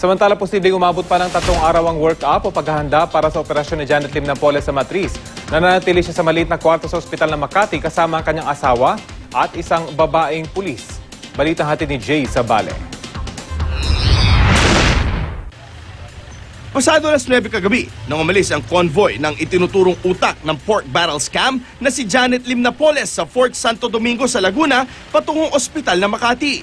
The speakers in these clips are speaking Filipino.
Samantala, posibleng umabot pa ng 3 araw ang work-up o paghahanda para sa operasyon ni Janet Lim Napoles sa Matriz. Nananatili siya sa maliit na kwarto sa ospital ng Makati kasama ang kanyang asawa at isang babaeng pulis. Balitang hatid ni Jay Sabale. Pasado alas 9 kagabi nang umalis ang convoy ng itinuturong utak ng pork barrel scam na si Janet Lim Napoles sa Fort Santo Domingo sa Laguna patungong ospital ng Makati.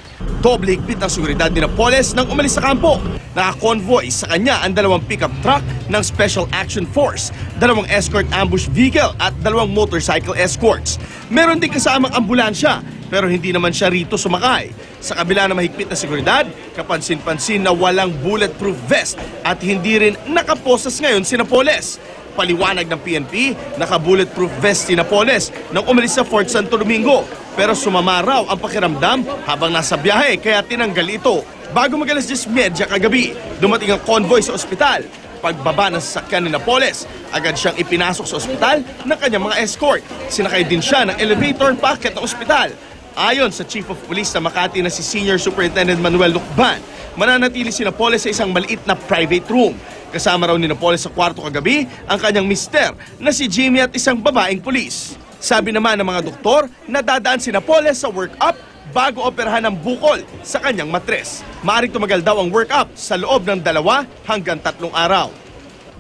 Doble higpit ang seguridad ni Napoles nang umalis sa kampo. Naka-convoy sa kanya ang 2 pickup truck ng Special Action Force, 2 escort ambush vehicle at 2 motorcycle escorts. Meron din kasamang ambulansya pero hindi naman siya rito sumakay. Sa kabila ng mahigpit na seguridad, kapansin-pansin na walang bulletproof vest at hindi rin nakaposas ngayon si Napoles. Paliwanag ng PNP, naka-bulletproof vest si Napoles nang umalis sa Fort Santo Domingo. Pero sumama raw ang pakiramdam habang nasa biyahe kaya tinanggal ito. Bago mag-alas 10:30 kagabi, dumating ang convoy sa ospital. Pagbaba ng sasakyan ni Napoles, agad siyang ipinasok sa ospital ng kanyang mga escort. Sinakay din siya ng elevator paakyat ng ospital. Ayon sa Chief of Police sa Makati na si Senior Superintendent Manuel Lucban, mananatili si Napoles sa isang maliit na private room. Kasama raw ni Napoles sa kwarto kagabi ang kanyang mister na si Jimmy at isang babaeng pulis. Sabi naman ng mga doktor, nadadaan si Napoles sa work-up bago operahan ng bukol sa kanyang matres. Maaaring tumagal daw ang work-up sa loob ng 2 hanggang 3 araw.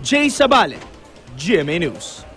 Jay Sabale, GMA News.